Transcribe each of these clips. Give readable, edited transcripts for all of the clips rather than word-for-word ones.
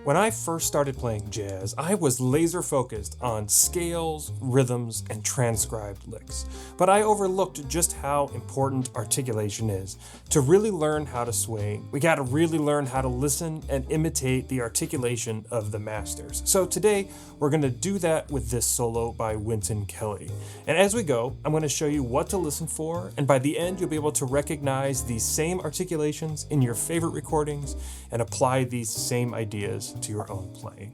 When I first started playing jazz, I was laser focused on scales, rhythms, and transcribed licks. But I overlooked just how important articulation is. To really learn how to swing, we gotta really learn how to listen and imitate the articulation of the masters. So today, we're gonna do that with this solo by Wynton Kelly. And as we go, I'm gonna show you what to listen for, and by the end, you'll be able to recognize these same articulations in your favorite recordings and apply these same ideas to your own playing.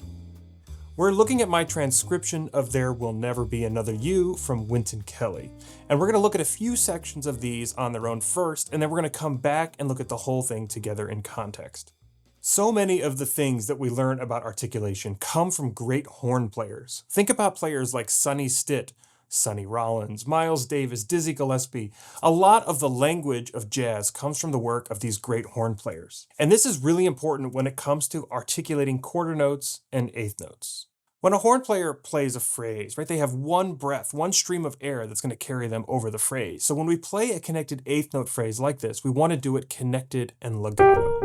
We're looking at my transcription of There Will Never Be Another You from Wynton Kelly. And we're going to look at a few sections of these on their own first, and then we're going to come back and look at the whole thing together in context. So many of the things that we learn about articulation come from great horn players. Think about players like Sonny Stitt, Sonny Rollins, Miles Davis, Dizzy Gillespie. A lot of the language of jazz comes from the work of these great horn players. And this is really important when it comes to articulating quarter notes and eighth notes. When a horn player plays a phrase, right, they have one breath, one stream of air that's going to carry them over the phrase. So when we play a connected eighth note phrase like this, we want to do it connected and legato.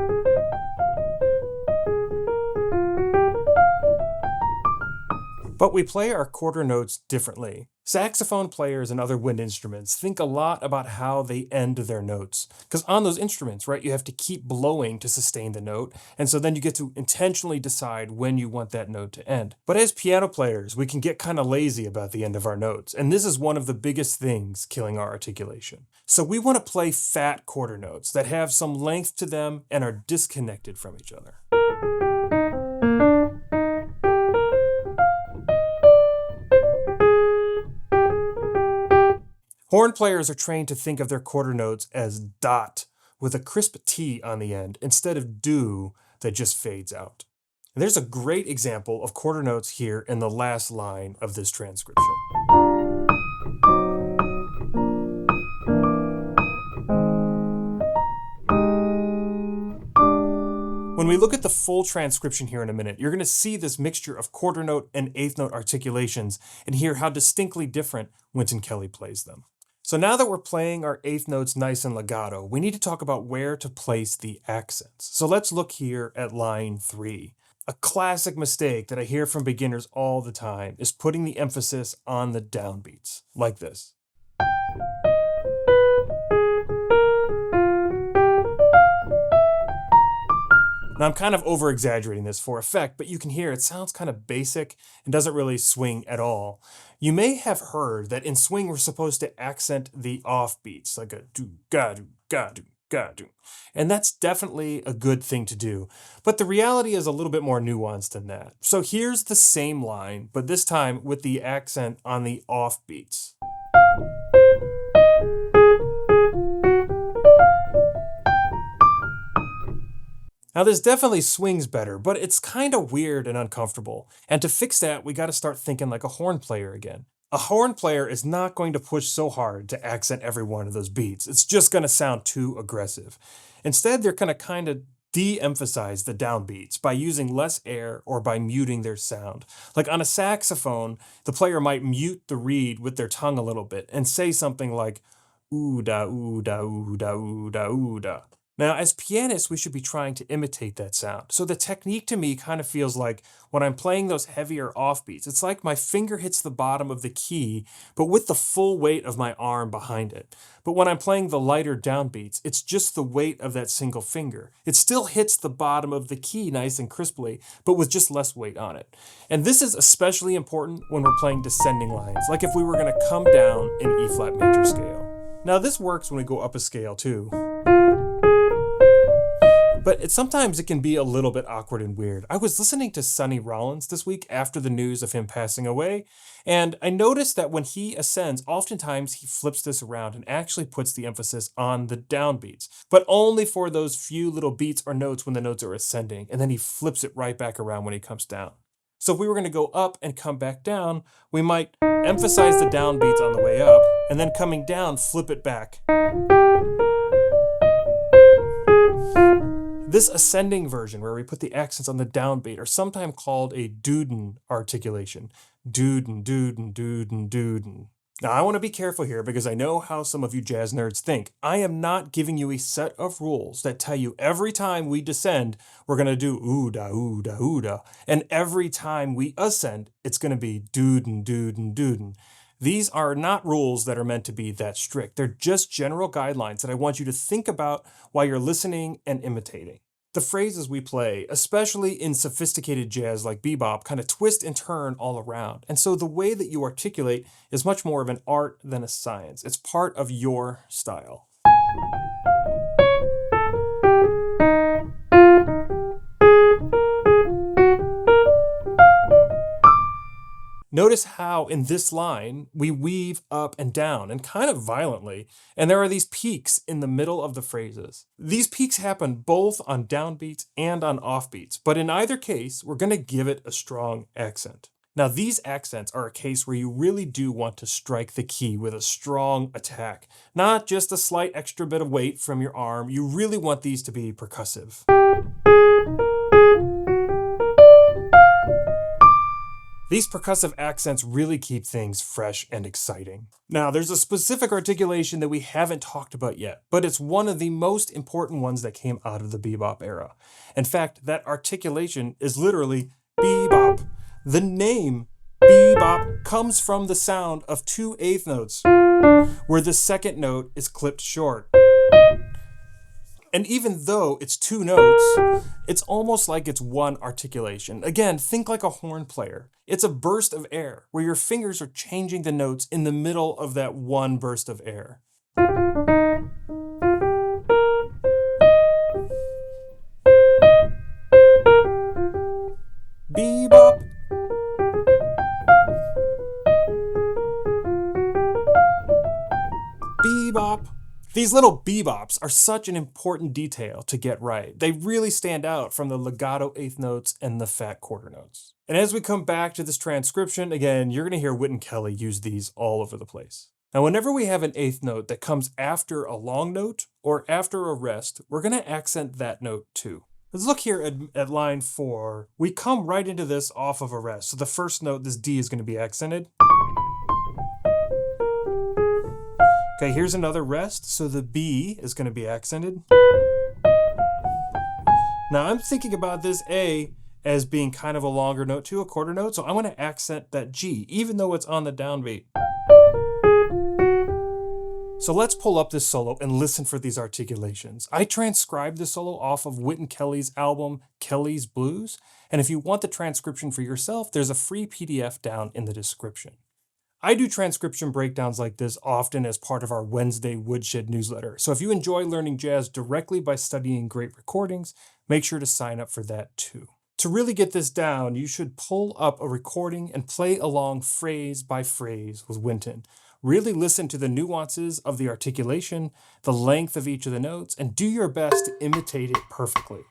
But we play our quarter notes differently. Saxophone players and other wind instruments think a lot about how they end their notes. Because on those instruments, right, you have to keep blowing to sustain the note, and so then you get to intentionally decide when you want that note to end. But as piano players, we can get kind of lazy about the end of our notes, and this is one of the biggest things killing our articulation. So we want to play fat quarter notes that have some length to them and are disconnected from each other. Horn players are trained to think of their quarter notes as dot with a crisp T on the end instead of do that just fades out. And there's a great example of quarter notes here in the last line of this transcription. When we look at the full transcription here in a minute, you're going to see this mixture of quarter note and eighth note articulations and hear how distinctly different Wynton Kelly plays them. So now that we're playing our eighth notes nice and legato, we need to talk about where to place the accents. So let's look here at line 3. A classic mistake that I hear from beginners all the time is putting the emphasis on the downbeats, like this. Now I'm kind of over-exaggerating this for effect, but you can hear it sounds kind of basic and doesn't really swing at all. You may have heard that in swing we're supposed to accent the offbeats, like a do-ga-do, ga-do, ga-do. And that's definitely a good thing to do. But the reality is a little bit more nuanced than that. So here's the same line, but this time with the accent on the offbeats. Now this definitely swings better, but it's kind of weird and uncomfortable. And to fix that, we got to start thinking like a horn player again. A horn player is not going to push so hard to accent every one of those beats. It's just going to sound too aggressive. Instead, they're going to kind of de-emphasize the downbeats by using less air or by muting their sound. Like on a saxophone, the player might mute the reed with their tongue a little bit and say something like ooh-da, ooh-da, ooh-da, ooh-da, ooh-da. Now, as pianists, we should be trying to imitate that sound. So the technique to me kind of feels like when I'm playing those heavier offbeats, it's like my finger hits the bottom of the key, but with the full weight of my arm behind it. But when I'm playing the lighter downbeats, it's just the weight of that single finger. It still hits the bottom of the key nice and crisply, but with just less weight on it. And this is especially important when we're playing descending lines, like if we were going to come down in E-flat major scale. Now, this works when we go up a scale too. But sometimes it can be a little bit awkward and weird. I was listening to Sonny Rollins this week after the news of him passing away, and I noticed that when he ascends, oftentimes he flips this around and actually puts the emphasis on the downbeats, but only for those few little beats or notes when the notes are ascending, and then he flips it right back around when he comes down. So if we were going to go up and come back down, we might emphasize the downbeats on the way up, and then coming down, flip it back. This ascending version, where we put the accents on the downbeat, are sometimes called a Duden articulation. Duden, Duden, Duden, Duden. Now, I want to be careful here because I know how some of you jazz nerds think. I am not giving you a set of rules that tell you every time we descend, we're going to do ooh-da, ooh-da, ooh-da. And every time we ascend, it's going to be doodin, doodin, doodin. These are not rules that are meant to be that strict. They're just general guidelines that I want you to think about while you're listening and imitating. The phrases we play, especially in sophisticated jazz like bebop, kind of twist and turn all around. And so the way that you articulate is much more of an art than a science. It's part of your style. Notice how in this line, we weave up and down and kind of violently, and there are these peaks in the middle of the phrases. These peaks happen both on downbeats and on offbeats, but in either case, we're going to give it a strong accent. Now, these accents are a case where you really do want to strike the key with a strong attack, not just a slight extra bit of weight from your arm. You really want these to be percussive. These percussive accents really keep things fresh and exciting. Now, there's a specific articulation that we haven't talked about yet, but it's one of the most important ones that came out of the bebop era. In fact, that articulation is literally bebop. The name bebop comes from the sound of 2 eighth notes, where the second note is clipped short. And even though it's 2 notes, it's almost like it's one articulation. Again, think like a horn player. It's a burst of air where your fingers are changing the notes in the middle of that one burst of air. Bebop. Bebop. These little bebops are such an important detail to get right. They really stand out from the legato eighth notes and the fat quarter notes. And as we come back to this transcription, again, you're going to hear Wynton Kelly use these all over the place. Now, whenever we have an eighth note that comes after a long note or after a rest, we're going to accent that note too. Let's look here at line 4. We come right into this off of a rest. So the first note, this D, is going to be accented. Okay, here's another rest, so the B is going to be accented. Now I'm thinking about this A as being kind of a longer note too, a quarter note, so I'm going to accent that G, even though it's on the downbeat. So let's pull up this solo and listen for these articulations. I transcribed the solo off of Wynton Kelly's album, Kelly's Blues, and if you want the transcription for yourself, there's a free PDF down in the description. I do transcription breakdowns like this often as part of our Wednesday Woodshed newsletter. So if you enjoy learning jazz directly by studying great recordings, make sure to sign up for that too. To really get this down, you should pull up a recording and play along phrase by phrase with Wynton. Really listen to the nuances of the articulation, the length of each of the notes, and do your best to imitate it perfectly.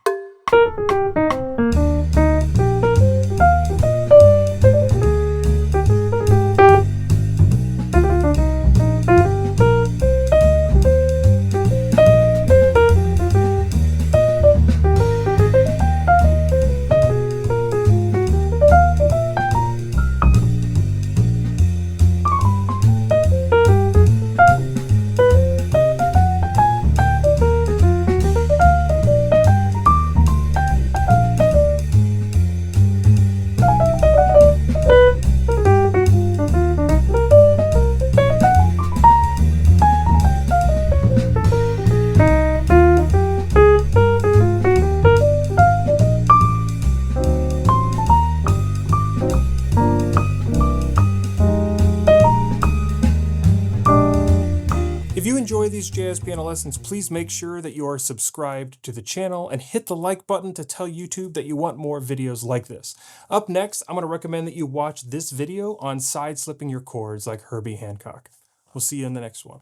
If you enjoy these jazz piano lessons, please make sure that you are subscribed to the channel and hit the like button to tell YouTube that you want more videos like this. Up next, I'm going to recommend that you watch this video on side slipping your chords like Herbie Hancock. We'll see you in the next one.